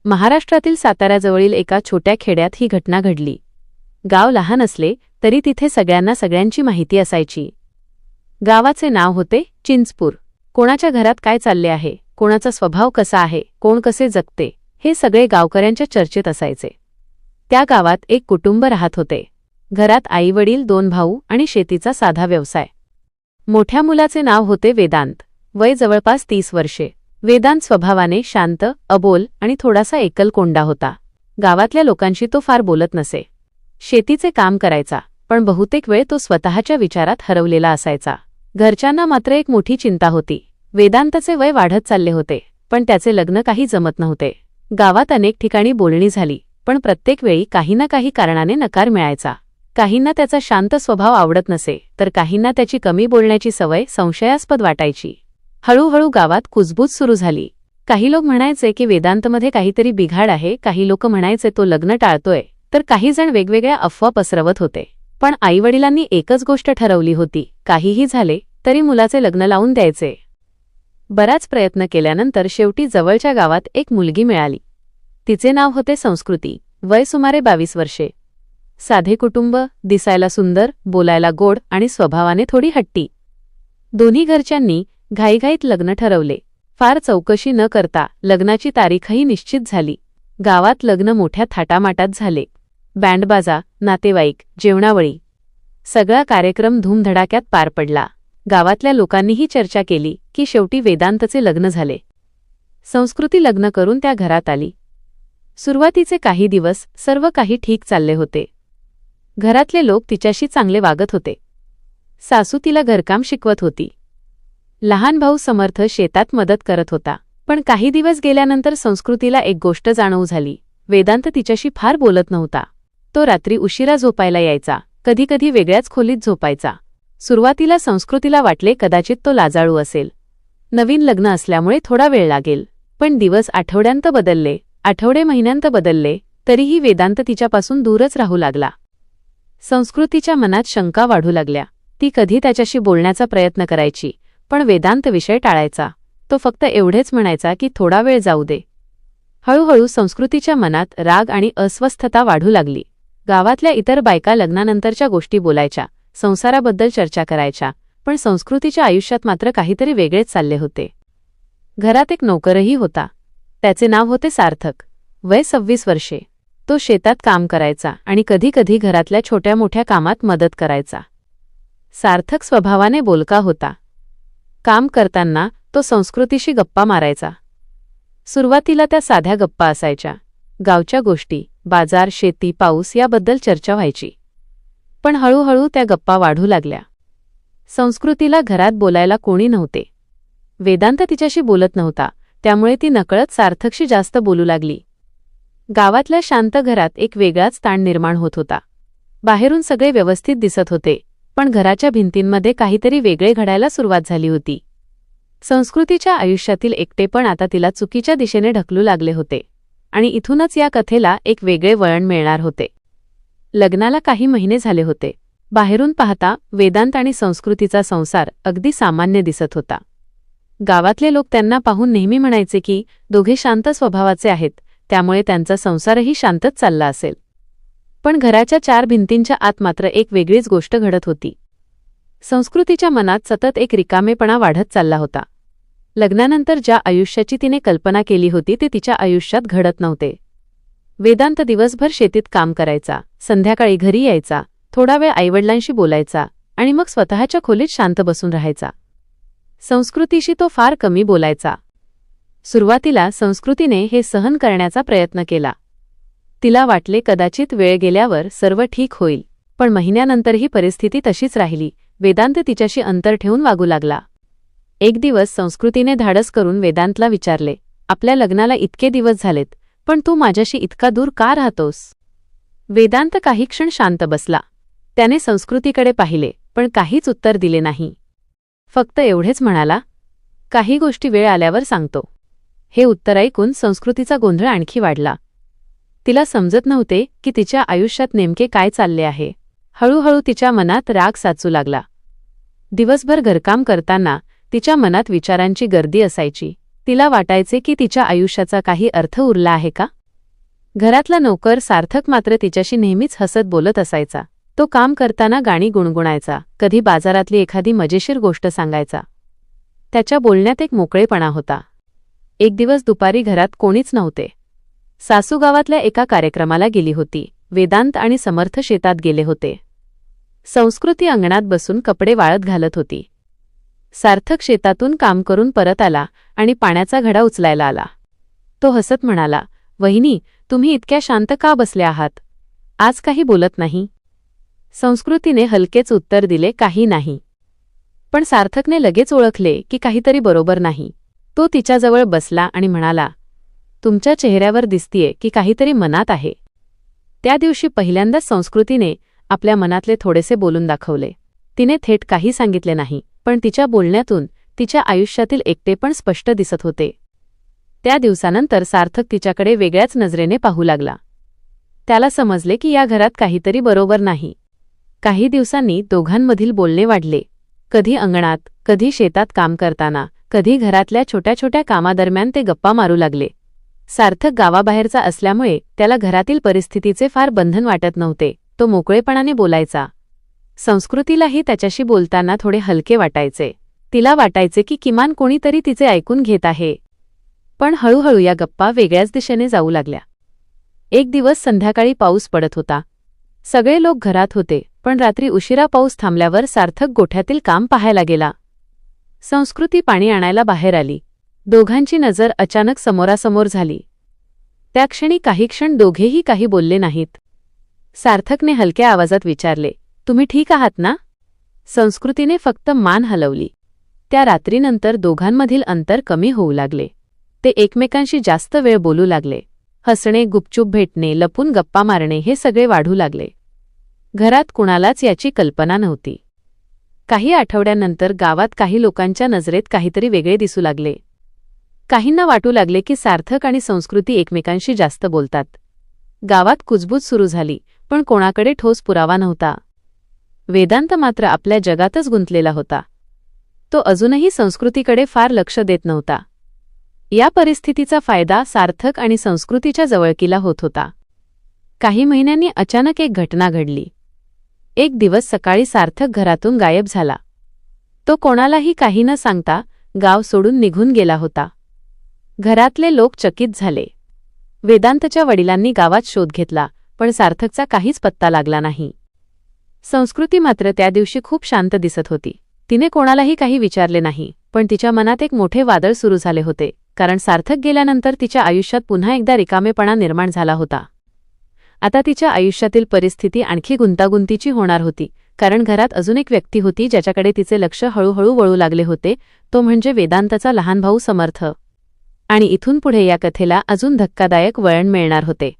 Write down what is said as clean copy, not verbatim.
महाराष्ट्रातील साताऱ्याजवळील एका छोट्या खेड्यात ही घटना घडली. गाव लहान असले तरी तिथे सगळ्यांना सगळ्यांची माहिती असायची. गावाचे नाव होते चिंचपूर. कोणाच्या घरात काय चालले आहे, कोणाचा स्वभाव कसा आहे, कोण कसे जगते, हे सगळे गावकऱ्यांच्या चर्चेत असायचे. त्या गावात एक कुटुंब राहत होते. घरात आईवडील, 2 भाऊ आणि शेतीचा साधा व्यवसाय. मोठ्या मुलाचे नाव होते वेदांत. वय जवळपास 30 वर्षे. वेदांत स्वभावाने शांत, अबोल आणि थोडासा एकलकोंडा होता. गावातल्या लोकांशी तो फार बोलत नसे. शेतीचे काम करायचा, पण बहुतेक वेळ तो स्वतःच्या विचारात हरवलेला असायचा. घरच्यांना मात्र एक मोठी चिंता होती. वेदांतचे वय वाढत चालले होते, पण त्याचे लग्न काही जमत नव्हते. गावात अनेक ठिकाणी बोलणी झाली, पण प्रत्येक वेळी काही ना काही कारणाने नकार मिळायचा. काहींना त्याचा शांत स्वभाव आवडत नसे, तर काहींना त्याची कमी बोलण्याची सवय संशयास्पद वाटायची. हळूहळू गावात कुजबूज सुरू झाली. काही लोक म्हणायचे की वेदांतमध्ये काहीतरी बिघाड आहे, काही लोक म्हणायचे तो लग्न टाळतोय, तर काही जण वेगवेगळ्या अफवा पसरवत होते. पण आईवडिलांनी एकच गोष्ट ठरवली होती, काहीही झाले तरी मुलाचे लग्न लावून द्यायचे. बराच प्रयत्न केल्यानंतर शेवटी जवळच्या गावात एक मुलगी मिळाली. तिचे नाव होते संस्कृती. वय सुमारे 22 वर्षे. साधे कुटुंब, दिसायला सुंदर, बोलायला गोड आणि स्वभावाने थोडी हट्टी. दोन्ही घरच्यांनी घाईघाईत लग्न ठरवले. फार चौकशी न करता लग्नाची तारीखही निश्चित झाली. गावात लग्न मोठ्या थाटामाटात झाले. बँडबाजा, नातेवाईक, जेवणावळी, सगळा कार्यक्रम धूमधडाक्यात पार पडला. गावातल्या लोकांनीही चर्चा केली की शेवटी वेदांतचे लग्न झाले. संस्कृती लग्न करून त्या घरात आली. सुरुवातीचे काही दिवस सर्व काही ठीक चालले होते. घरातले लोक तिच्याशी चांगले वागत होते. सासू तिला घरकाम शिकवत होती. लहान भाऊ समर्थ शेतात मदत करत होता. पण काही दिवस गेल्यानंतर संस्कृतीला एक गोष्ट जाणवू झाली. वेदांत तिच्याशी फार बोलत नव्हता. तो रात्री उशिरा झोपायला यायचा, कधीकधी वेगळ्याच खोलीत झोपायचा. सुरुवातीला संस्कृतीला वाटले कदाचित तो लाजाळू असेल. नवीन लग्न असल्यामुळे थोडा वेळ लागेल. पण दिवस आठवड्यांत बदलले, आठवडे महिन्यांत बदलले, तरीही वेदांत तिच्यापासून दूरच राहू लागला. संस्कृतीच्या मनात शंका वाढू लागल्या. ती कधी त्याच्याशी बोलण्याचा प्रयत्न करायची, पण वेदांत विषय टाळायचा. तो फक्त एवढेच म्हणायचा की थोडा वेळ जाऊ दे. हळूहळू संस्कृतीच्या मनात राग आणि अस्वस्थता वाढू लागली. गावातल्या इतर बायका लग्नानंतरच्या गोष्टी बोलायच्या, संसाराबद्दल चर्चा करायच्या, पण संस्कृतीच्या आयुष्यात मात्र काहीतरी वेगळेच चालले होते. घरात एक नोकरही होता. त्याचे नाव होते सार्थक. वय 26 वर्षे. तो शेतात काम करायचा आणि कधीकधी घरातल्या छोट्या मोठ्या कामात मदत करायचा. सार्थक स्वभावाने बोलका होता. काम करताना तो संस्कृतीशी गप्पा मारायचा. सुरुवातीला त्या साध्या गप्पा असायच्या. गावच्या गोष्टी, बाजार, शेती, पाऊस याबद्दल चर्चा व्हायची. पण हळूहळू त्या गप्पा वाढू लागल्या. संस्कृतीला घरात बोलायला कोणी नव्हते. वेदांत तिच्याशी बोलत नव्हता, त्यामुळे ती नकळत सार्थकशी जास्त बोलू लागली. गावातल्या शांत घरात एक वेगळाच ताण निर्माण होत होता. बाहेरून सगळे व्यवस्थित दिसत होते, पण घराच्या भिंतींमध्ये काहीतरी वेगळे घडायला सुरुवात झाली होती. संस्कृतीच्या आयुष्यातील एकटेपण आता तिला चुकीच्या दिशेने ढकलू लागले होते. आणि इथूनच या कथेला एक वेगळे वळण मिळणार होते. लग्नाला काही महिने झाले होते. बाहेरून पाहता वेदांत आणि संस्कृतीचा संसार अगदी सामान्य दिसत होता. गावातले लोक त्यांना पाहून नेहमी म्हणायचे की दोघे शांत स्वभावाचे आहेत, त्यामुळे त्यांचा संसारही शांतच चालला असेल. पण घराच्या 4 भिंतींच्या आत मात्र एक वेगळीच गोष्ट घडत होती. संस्कृतीच्या मनात सतत एक रिकामेपणा वाढत चालला होता. लग्नानंतर ज्या आयुष्याची तिने कल्पना केली होती ते तिच्या आयुष्यात घडत नव्हते. वेदांत दिवसभर शेतीत काम करायचा, संध्याकाळी घरी यायचा, थोडा वेळ आईवडिलांशी बोलायचा आणि मग स्वतःच्या खोलीत शांत बसून राहायचा. संस्कृतीशी तो फार कमी बोलायचा. सुरुवातीला संस्कृतीने हे सहन करण्याचा प्रयत्न केला. तिला वाटले कदाचित वेळ गेल्यावर सर्व ठीक होईल, पण महिन्यानंतरही परिस्थिती तशीच राहिली. वेदांत तिच्याशी अंतर ठेवून वागू लागला. एक दिवस संस्कृतीने धाडस करून वेदांतला विचारले, आपल्या लग्नाला इतके दिवस झालेत, पण तू माझ्याशी इतका दूर का राहतोस? वेदांत काही क्षण शांत बसला. त्याने संस्कृतीकडे पाहिले, पण काहीच उत्तर दिले नाही. फक्त एवढेच म्हणाला, काही गोष्टी वेळ आल्यावर सांगतो. हे उत्तर ऐकून संस्कृतीचा गोंधळ आणखी वाढला. तिला समजत नव्हते की तिच्या आयुष्यात नेमके काय चालले आहे. हळूहळू तिच्या मनात राग साचू लागला. दिवसभर घरकाम करताना तिच्या मनात विचारांची गर्दी असायची. तिला वाटायचे की तिच्या आयुष्याचा काही अर्थ उरला आहे का? घरातला नोकर सार्थक मात्र तिच्याशी नेहमीच हसत बोलत असायचा. तो काम करताना गाणी गुणगुणायचा, कधी बाजारातली एखादी मजेशीर गोष्ट सांगायचा. त्याच्या बोलण्यात एक मोकळेपणा होता. एक दिवस दुपारी घरात कोणीच नव्हते. सासू गावातल्या एका कार्यक्रमाला गेली होती. वेदांत आणि समर्थ शेतात गेले होते. संस्कृती अंगणात बसून कपडे वाळत घालत होती. सार्थक शेतातून काम करून परत आला आणि पाण्याचा घडा उचलायला आला. तो हसत म्हणाला, "वहिनी, तुम्ही इतक्या शांत का बसल्या आहात? आज काही बोलत नाही?" संस्कृतीने हलकेच उत्तर दिले, "काही नाही." पण सार्थकने लगेच ओळखले की काहीतरी बरोबर नाही. तो तिच्याजवळ बसला आणि म्हणाला, "तुमच्या चेहऱ्यावर दिसतीये की काहीतरी मनात आहे." त्या दिवशी पहिल्यांदाच संस्कृतीने आपल्या मनातले थोडेसे बोलून दाखवले. तिने थेट काही सांगितले नाही, पण तिच्या बोलण्यातून तिच्या आयुष्यातील एकटेपण स्पष्ट दिसत होते. त्या दिवसानंतर सार्थक तिच्याकडे वेगळ्याच नजरेने पाहू लागला. त्याला समजले की या घरात काहीतरी बरोबर नाही. काही दिवसांनी दोघांमधील बोलणे वाढले. कधी अंगणात, कधी शेतात काम करताना, कधी घरातल्या छोट्या छोट्या कामादरम्यान ते गप्पा मारू लागले. सार्थक गावाबाहेरचा असल्यामुळे त्याला घरातील परिस्थितीचे फार बंधन वाटत नव्हते. तो मोकळेपणाने बोलायचा. संस्कृतीलाही त्याच्याशी बोलताना थोडे हलके वाटायचे. तिला वाटायचे की किमान कोणीतरी तिचे ऐकून घेत आहे. पण हळूहळू या गप्पा वेगळ्याच दिशेने जाऊ लागल्या. एक दिवस संध्याकाळी पाऊस पडत होता. सगळे लोक घरात होते, पण रात्री उशिरा पाऊस थांबल्यावर सार्थक गोठ्यातील काम पाहायला गेला. संस्कृती पाणी आणायला बाहेर आली. दोघांची नजर अचानक समोरासमोर झाली. त्या क्षणी काही क्षण दोघेही काही बोलले नाहीत. सार्थकने हलक्या आवाजात विचारले, "तुम्ही ठीक आहात ना?" संस्कृतीने फक्त मान हलवली. त्या रात्रीनंतर दोघांमधील अंतर कमी होऊ लागले. ते एकमेकांशी जास्त वेळ बोलू लागले. हसणे, गुपचूप भेटणे, लपून गप्पा मारणे हे सगळे वाढू लागले. घरात कुणालाच याची कल्पना नव्हती. काही आठवड्यांनंतर गावात काही लोकांच्या नजरेत काहीतरी वेगळे दिसू लागले. काहींना वाटू लागले की सार्थक आणि संस्कृती एकमेकांशी जास्त बोलतात. गावात कुजबूज सुरू झाली, पण कोणाकडे ठोस पुरावा नव्हता. वेदांत मात्र आपल्या जगातच गुंतलेला होता. तो अजूनही संस्कृतीकडे फार लक्ष देत नव्हता. या परिस्थितीचा फायदा सार्थक आणि संस्कृतीच्या जवळकीला होत होता. काही महिन्यांनी अचानक एक घटना घडली. एक दिवस सकाळी सार्थक घरातून गायब झाला. तो कोणालाही काही न सांगता गाव सोडून निघून गेला होता. घरातले लोक चकित झाले. वेदांतच्या वडिलांनी गावात शोध घेतला, पण सार्थकचा काहीच पत्ता लागला नाही. संस्कृती मात्र त्या दिवशी खूप शांत दिसत होती. तिने कोणालाही काही विचारले नाही, पण तिच्या मनात एक मोठे वादळ सुरू झाले होते, कारण सार्थक गेल्यानंतर तिच्या आयुष्यात पुन्हा एकदा रिकामेपणा निर्माण झाला होता. आता तिच्या आयुष्यातील परिस्थिती आणखी गुंतागुंतीची होणार होती, कारण घरात अजून एक व्यक्ती होती ज्याच्याकडे तिचे लक्ष हळूहळू वळू लागले होते. तो म्हणजे वेदांतचा लहान भाऊ समर्थ. आणि इथून पुढे या कथेला अजून धक्कादायक वळण मिळणार होते.